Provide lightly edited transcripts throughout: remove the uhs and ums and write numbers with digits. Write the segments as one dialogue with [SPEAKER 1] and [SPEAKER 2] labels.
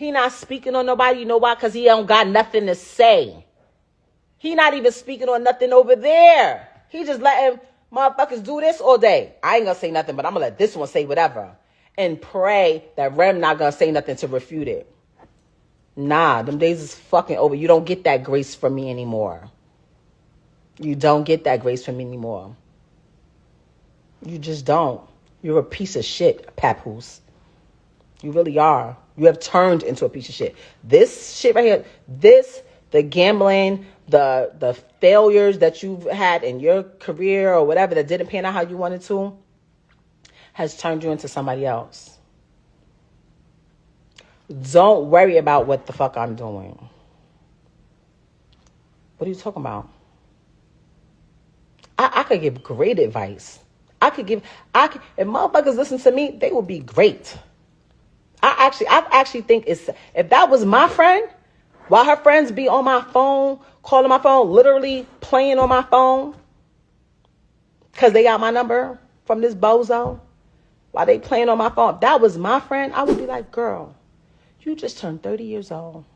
[SPEAKER 1] He not speaking on nobody. You know why? Because he don't got nothing to say. He not even speaking on nothing over there. He just letting motherfuckers do this all day. I ain't gonna say nothing, but I'm gonna let this one say whatever. And pray that Rem not gonna say nothing to refute it. Nah, them days is fucking over. You don't get that grace from me anymore. You don't get that grace from me anymore. You just don't. You're a piece of shit, Papoose. You really are. You have turned into a piece of shit. This shit right here, the gambling, the failures that you've had in your career or whatever that didn't pan out how you wanted to, has turned you into somebody else. Don't worry about what the fuck I'm doing. What are you talking about? I could give great advice. If motherfuckers listen to me, they will be great. I actually think if that was my friend, while her friends be on my phone, calling my phone, literally playing on my phone, because they got my number from this bozo, while they playing on my phone, if that was my friend, I would be like, girl, you just turned 30 years old.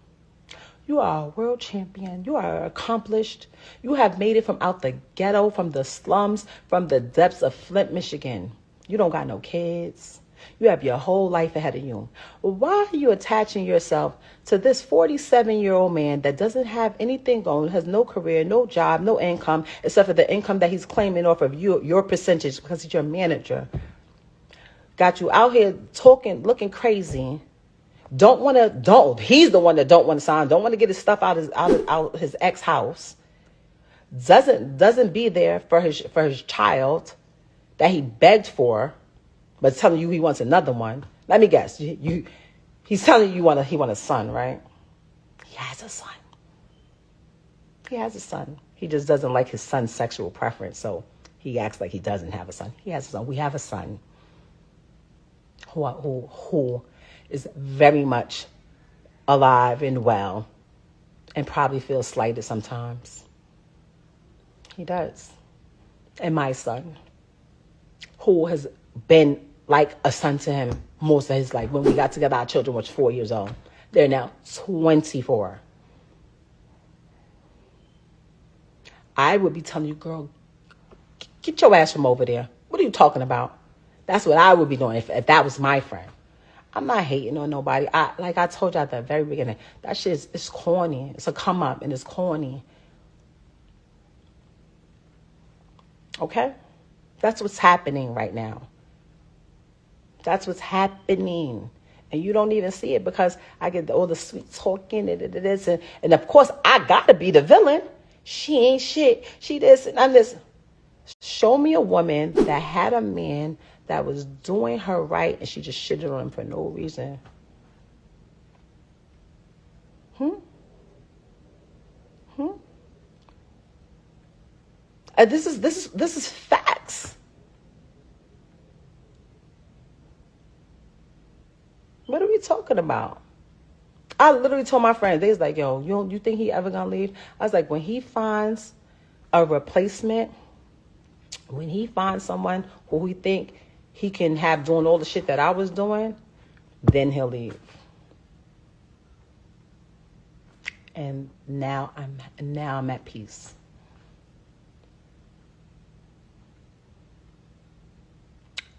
[SPEAKER 1] You are a world champion. You are accomplished. You have made it from out the ghetto, from the slums, from the depths of Flint, Michigan. You don't got no kids. You have your whole life ahead of you. Why are you attaching yourself to this 47-year-old man that doesn't have anything going, has no career, no job, no income, except for the income that he's claiming off of your percentage because he's your manager? Got you out here talking, looking crazy. He's the one that don't want to sign, don't want to get his stuff out his ex house. Doesn't be there for his child that he begged for, but telling you he wants another one. Let me guess. He's telling you he want a son, right? He has a son. He has a son. He just doesn't like his son's sexual preference, so he acts like he doesn't have a son. He has a son. We have a son who is very much alive and well and probably feels slighted sometimes. He does. And my son, who has been like a son to him most of his life. When we got together, our children were 4 years old. They're now 24. I would be telling you, girl, get your ass from over there. What are you talking about? That's what I would be doing if that was my friend. I'm not hating on nobody. Like I told you at the very beginning, that shit is corny. It's a come up and it's corny. Okay? That's what's happening right now. That's what's happening. And you don't even see it because I get all the sweet talking and this. And of course, I got to be the villain. She ain't shit. She this and I'm this. Show me a woman that had a man that was doing her right and she just shitted on him for no reason. This is facts. What are we talking about? I literally told my friends, they was like, yo, you think he ever gonna leave? I was like, when he finds a replacement, when he finds someone who he think he can have doing all the shit that I was doing, then he'll leave. And now I'm at peace.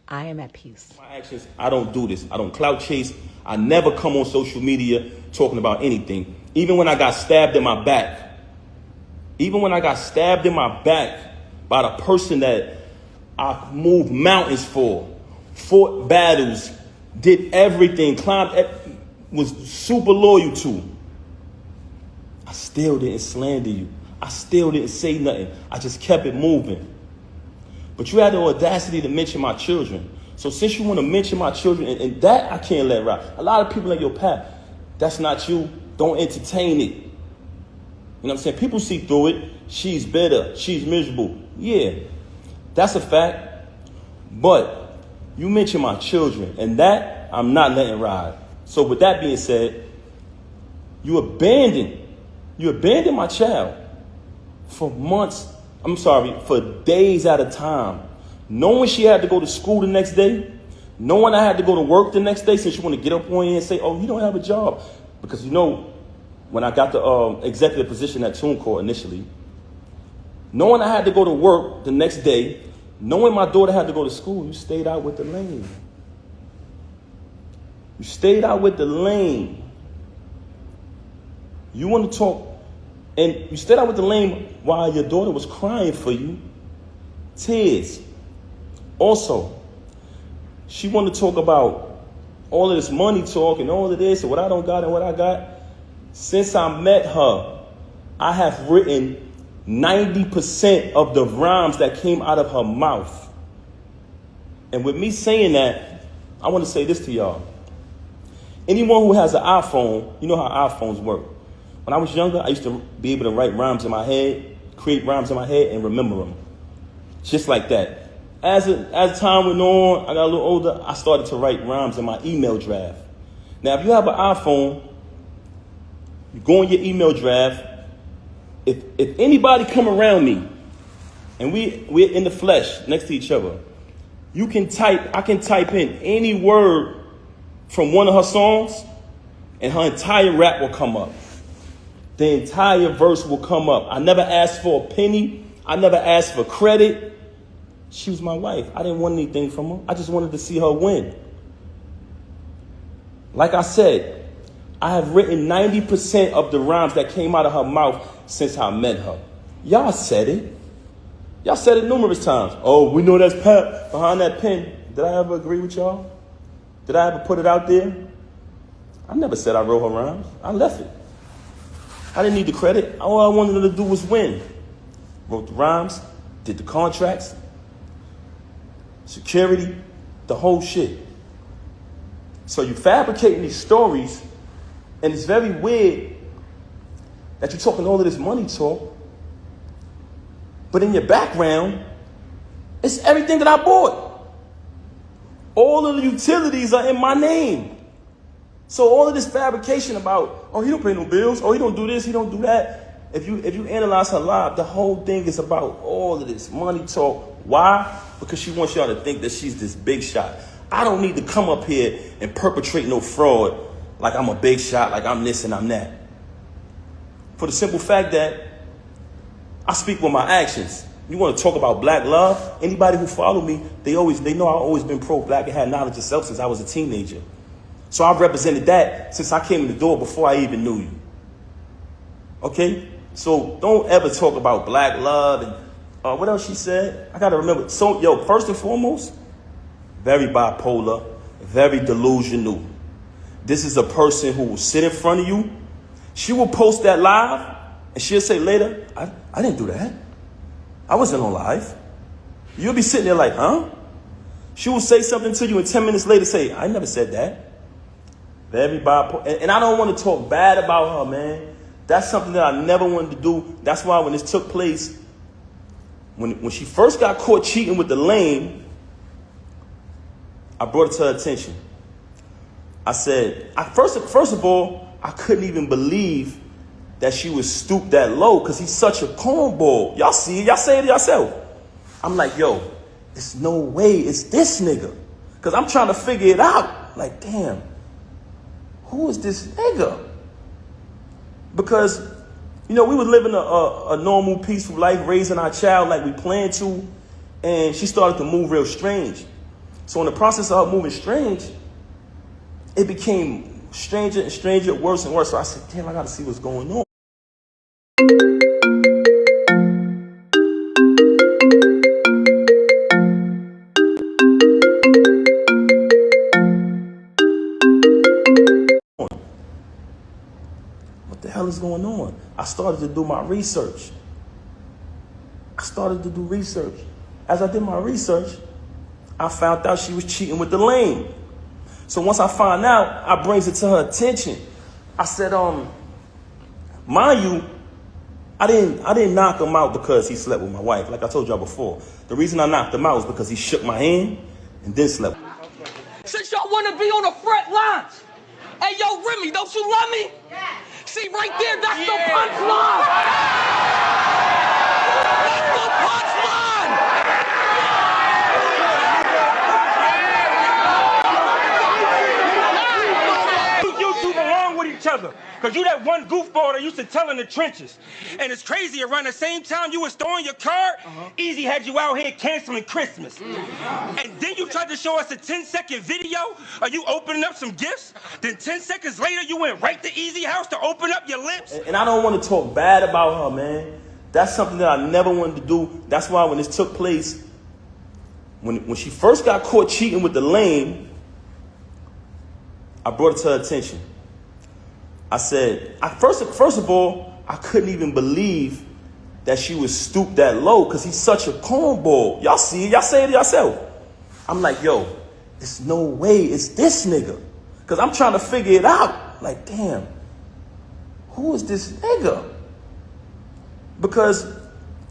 [SPEAKER 1] I am at peace.
[SPEAKER 2] My actions, I don't do this. I don't clout chase. I never come on social media talking about anything. Even when I got stabbed in my back. Even when I got stabbed in my back by the person that I moved mountains for, fought battles, did everything, was super loyal to. I still didn't slander you. I still didn't say nothing. I just kept it moving. But you had the audacity to mention my children. So since you want to mention my children, and that I can't let ride. A lot of people in your path, that's not you. Don't entertain it. You know what I'm saying? People see through it. She's bitter. She's miserable. Yeah, that's a fact. But you mention my children, and that I'm not letting ride. So with that being said, you abandoned my child for months. For days at a time. Knowing she had to go to school the next day, Knowing I had to go to work the next day since you want to get up on you and say, oh, you don't have a job. Because when I got the executive position at TuneCore initially, knowing I had to go to work the next day, knowing my daughter had to go to school, you stayed out with the lane. You stayed out with the lane. You want to talk, and you stayed out with the lane while your daughter was crying for you. Tears. Also, she wanted to talk about all of this money talk and all of this and what I don't got and what I got. Since I met her, I have written 90% of the rhymes that came out of her mouth. And with me saying that, I want to say this to y'all. Anyone who has an iPhone, you know how iPhones work. When I was younger, I used to be able to write rhymes in my head, create rhymes in my head, and remember them. Just like that. As time went on, I got a little older, I started to write rhymes in my email draft. Now, if you have an iPhone, you go in your email draft. If anybody come around me, and we're in the flesh next to each other, I can type in any word from one of her songs, and her entire rap will come up. The entire verse will come up. I never asked for a penny. I never asked for credit. She was my wife. I didn't want anything from her. I just wanted to see her win. Like I said, I have written 90% of the rhymes that came out of her mouth since I met her. Y'all said it. Y'all said it numerous times. Oh, we know that's Pep behind that pen. Did I ever agree with y'all? Did I ever put it out there? I never said I wrote her rhymes. I left it. I didn't need the credit. All I wanted her to do was win. Wrote the rhymes, did the contracts, security, the whole shit. So you fabricating these stories, and it's very weird that you're talking all of this money talk, but in your background, it's everything that I bought. All of the utilities are in my name. So all of this fabrication about, oh, he don't pay no bills, oh, he don't do this, he don't do that. If you analyze her life, the whole thing is about all of this money talk. Why? Because she wants y'all to think that she's this big shot. I don't need to come up here and perpetrate no fraud like I'm a big shot, like I'm this and I'm that. For the simple fact that I speak with my actions. You want to talk about black love? Anybody who follow me, they know I've always been pro-black and had knowledge of self since I was a teenager. So I've represented that since I came in the door before I even knew you. Okay? So don't ever talk about black love and what else she said? I got to remember. So, first and foremost, very bipolar, very delusional. This is a person who will sit in front of you. She will post that live, and she'll say later, I didn't do that. I wasn't on live. You'll be sitting there like, huh? She will say something to you, and 10 minutes later say, I never said that. Very bipolar. And I don't want to talk bad about her, man. That's something that I never wanted to do. That's why when this took place, when she first got caught cheating with the lame, I brought it to her attention. I said, first of all, I couldn't even believe that she was stooped that low because he's such a cornball. Y'all see it. Y'all say it yourself. I'm like, yo, there's no way it's this nigga. Because I'm trying to figure it out. Like, damn, who is this nigga? Because, we were living a normal, peaceful life, raising our child like we planned to, and she started to move real strange. So in the process of her moving strange, it became stranger and stranger, worse and worse. So I said, damn, I got to see what's going on. What the hell is going on? I started to do my research. As I did my research, I found out she was cheating with the lame. So once I find out, I brings it to her attention. I said, mind you, I didn't knock him out because he slept with my wife. Like I told y'all before, the reason I knocked him out was because he shook my hand and then slept.
[SPEAKER 3] Since y'all want to be on the front lines, hey, yo, Remy, don't you love me? Yeah. See, right there, that's the punchline. That's the punchline.
[SPEAKER 4] other. Because you that one goofball that used to tell in the trenches. And it's crazy, around the same time you was throwing your card, Eazy had you out here canceling Christmas. And then you tried to show us a 10-second video of you opening up some gifts. Then 10 seconds later, you went right to Eazy house to open up your lips.
[SPEAKER 2] And I don't want to talk bad about her, man. That's something that I never wanted to do. That's why when this took place, when she first got caught cheating with the lame, I brought it to her attention. I said, first of all, I couldn't even believe that she was stooped that low because he's such a cornball. Y'all see it. Y'all say it yourself. I'm like, yo, there's no way it's this nigga. Because I'm trying to figure it out. Like, damn, who is this nigga? Because,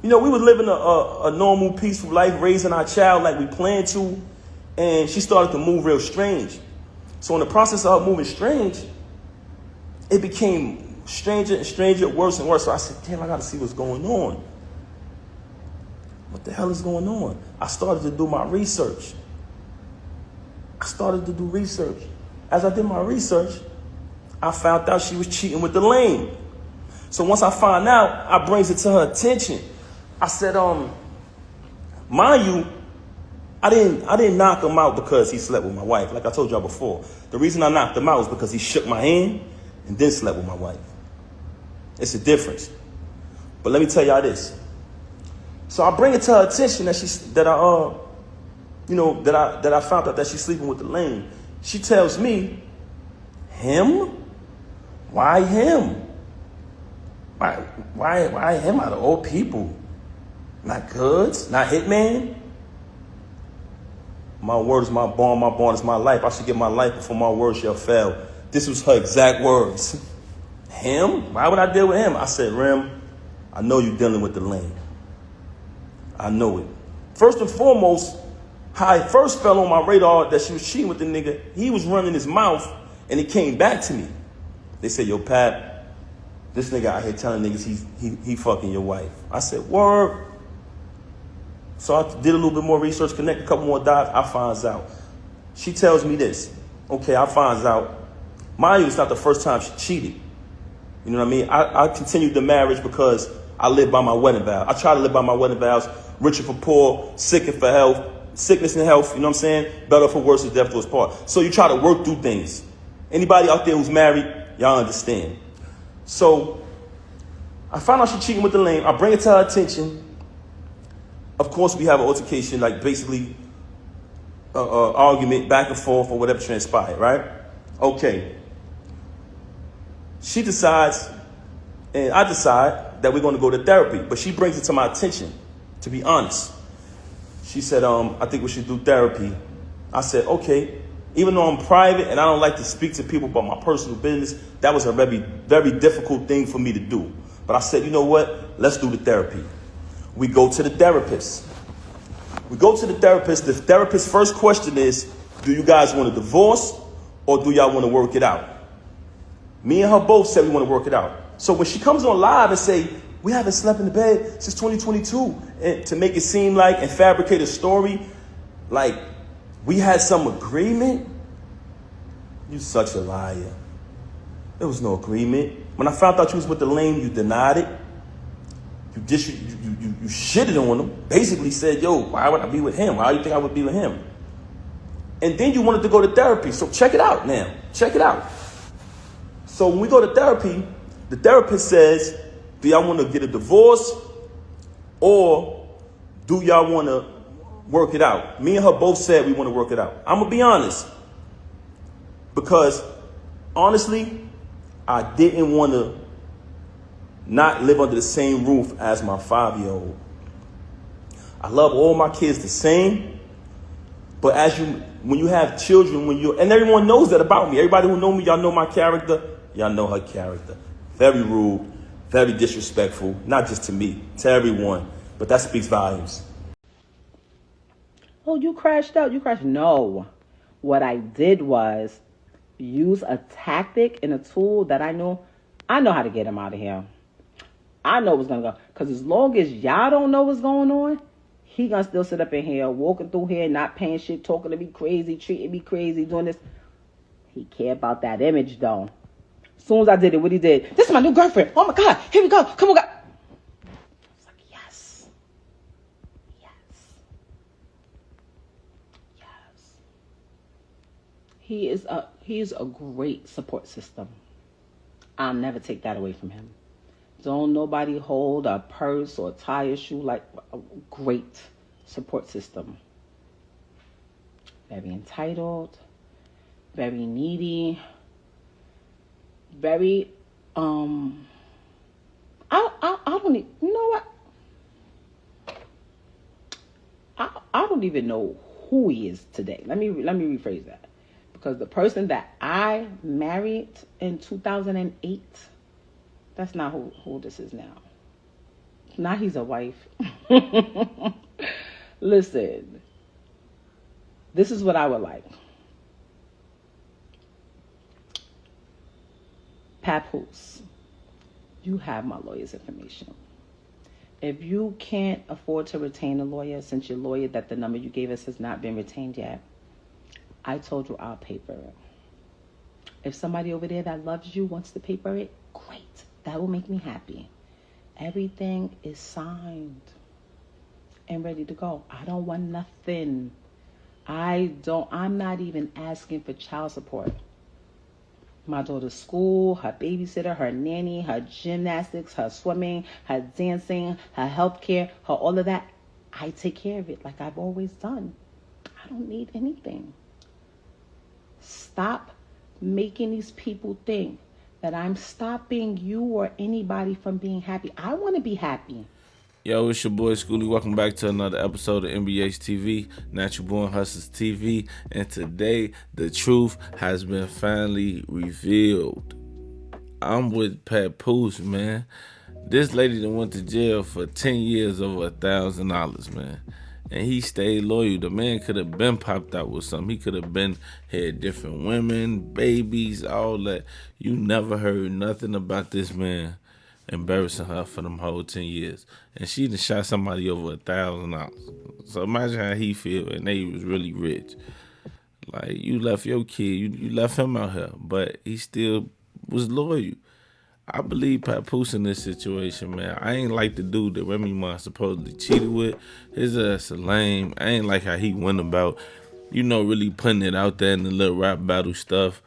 [SPEAKER 2] you know, we were living a normal, peaceful life, raising our child like we planned to. And she started to move real strange. So in the process of her moving strange, it became stranger and stranger, worse and worse. So I said, damn, I got to see what's going on. What the hell is going on? I started to do my research. As I did my research, I found out she was cheating with the lame. So once I find out, I brings it to her attention. I said, mind you, I didn't knock him out because he slept with my wife. Like I told y'all before, the reason I knocked him out was because he shook my hand and then slept with my wife. It's a difference. But let me tell y'all this. So I bring it to her attention that I found out that she's sleeping with the lame. She tells me, him? Why him? Why him out of all people? Not Goods? Not Hitman? My word is my bond is my life. I should give my life before my word shall fail. This was her exact words. Him? Why would I deal with him? I said, Rem, I know you're dealing with the lame. I know it. First and foremost, how it first fell on my radar that she was cheating with the nigga, he was running his mouth and it came back to me. They said, yo, Pat, this nigga out here telling niggas he fucking your wife. I said, word. So I did a little bit more research, connect a couple more dots. I finds out. She tells me this. Okay, I finds out. Mind you, it's not the first time she cheated. You know what I mean? I continued the marriage because I live by my wedding vow. I try to live by my wedding vows. Richer for poor, sicker for health, sickness and health, you know what I'm saying? Better for worse, death do us part. So you try to work through things. Anybody out there who's married, y'all understand. So I found out she's cheating with the lame. I bring it to her attention. Of course, we have an altercation, like basically argument back and forth or whatever transpired, right? Okay. She decides, and I decide that we're going to go to therapy. But she brings it to my attention, to be honest. She said, I think we should do therapy. I said, okay. Even though I'm private and I don't like to speak to people about my personal business, that was a very, very difficult thing for me to do. But I said, you know what? Let's do the therapy. We go to the therapist. The therapist's first question is, do you guys want a divorce or do y'all want to work it out? Me and her both said we want to work it out. So when she comes on live and say, we haven't slept in the bed since 2022, and to make it seem like and fabricate a story like we had some agreement, you such a liar. There was no agreement. When I found out you was with the lame, you denied it. You shitted on him. Basically said, yo, why would I be with him? Why do you think I would be with him? And then you wanted to go to therapy. So check it out now. Check it out. So when we go to therapy, the therapist says, do y'all want to get a divorce or do y'all want to work it out? Me and her both said we want to work it out. I'm going to be honest. Because honestly, I didn't want to not live under the same roof as my 5-year-old. I love all my kids the same. But when you have children, and everyone knows that about me. Everybody who know me, y'all know my character. Y'all know her character. Very rude, very disrespectful, not just to me, to everyone. But that speaks volumes.
[SPEAKER 1] Oh, you crashed out. No. What I did was use a tactic and a tool that I know how to get him out of here. I know what's going to go. Because as long as y'all don't know what's going on, he going to still sit up in here, walking through here, not paying shit, talking to me crazy, treating me crazy, doing this. He care about that image, though. As soon as I did it, what he did, this is my new girlfriend. Oh my God, here we go. Come on, God. I was like, yes. He is a great support system. I'll never take that away from him. Don't nobody hold a purse or tie a shoe like a great support system. Very entitled, very needy, very I don't even, you know what? I don't even know who he is today. Let me rephrase that. Because the person that I married in 2008, that's not who this is now. Now he's a wife. Listen, this is what I would like. Papoose, you have my lawyer's information. If you can't afford to retain a lawyer, since your lawyer that the number you gave us has not been retained yet, I told you I'll pay for it. If somebody over there that loves you wants to pay for it, great. That will make me happy. Everything is signed and ready to go. I don't want nothing. I'm not even asking for child support. My daughter's school, her babysitter, her nanny, her gymnastics, her swimming, her dancing, her healthcare, her all of that. I take care of it like I've always done. I don't need anything. Stop making these people think that I'm stopping you or anybody from being happy. I want to be happy.
[SPEAKER 5] Yo, it's your boy Schoolie. Welcome back to another episode of NBH TV, Natural Born Hustlers TV. And today, the truth has been finally revealed. I'm with Papoose, man. This lady that went to jail for 10 years over $1,000, man. And he stayed loyal. The man could have been popped out with something. He could have been had different women, babies, all that. You never heard nothing about this man embarrassing her for them whole 10 years. And she done shot somebody over $1,000. So imagine how he feel, and they was really rich. Like, you left your kid, you left him out here, but he still was loyal. I believe Papoose in this situation, man. I ain't like the dude that Remy Ma supposedly cheated with. His ass a lame. I ain't like how he went about, really putting it out there in the little rap battle stuff.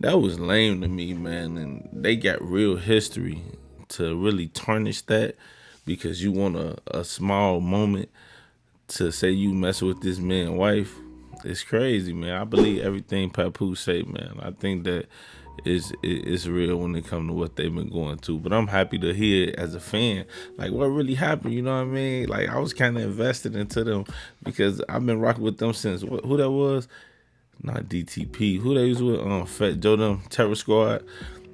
[SPEAKER 5] That was lame to me, man. And they got real history to really tarnish that because you want a small moment to say you messing with this man's wife. It's crazy, man. I believe everything Papoose say, man. I think that it's real when it comes to what they've been going through. But I'm happy to hear it as a fan, like what really happened, you know what I mean? Like I was kind of invested into them because I've been rocking with them since, who that was? Not DTP. Who they was with? Fat Joe, them, Terror Squad.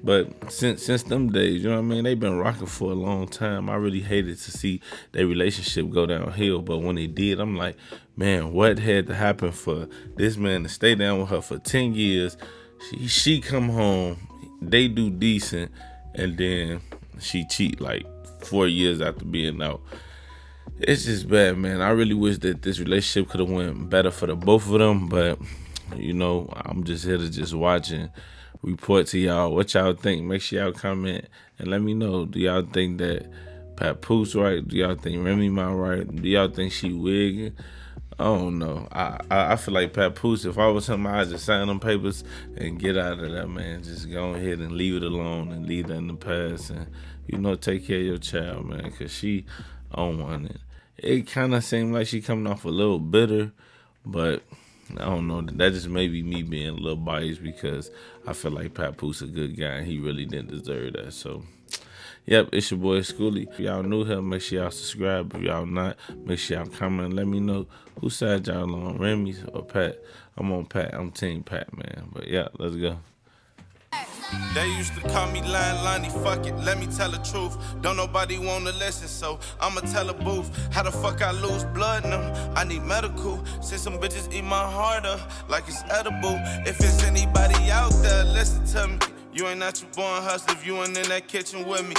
[SPEAKER 5] But since them days, you know what I mean? They've been rocking for a long time. I really hated to see their relationship go downhill. But when it did, I'm like, man, what had to happen for this man to stay down with her for 10 years? She come home, they do decent, and then she cheat like 4 years after being out. It's just bad, man. I really wish that this relationship could have went better for the both of them, but I'm just here to just watch and report to y'all what y'all think. Make sure y'all comment and let me know. Do y'all think that Papoose right? Do y'all think Remy Ma right? Do y'all think she wigging? I don't know. I feel like Papoose, if I was him, I'd just sign them papers and get out of that, man. Just go ahead and leave it alone and leave that in the past and, take care of your child, man, because she on one. It kind of seemed like she coming off a little bitter, but I don't know. That just may be me being a little biased because I feel like Papoose a good guy and he really didn't deserve that. So, yep, it's your boy Schoolie. If y'all new here, make sure y'all subscribe. If y'all not, make sure y'all comment and let me know whose side y'all on, Remy's or Pat. I'm on Pat. I'm Team Pat, man. But yeah, let's go.
[SPEAKER 6] They used to call me Lonnie, fuck it, let me tell the truth. Don't nobody wanna listen, so I'ma tell a booth. How the fuck I lose blood in them? I need medical. Since some bitches eat my heart up like it's edible. If it's anybody out there, listen to me. You ain't natural born hustler if you ain't in that kitchen with me.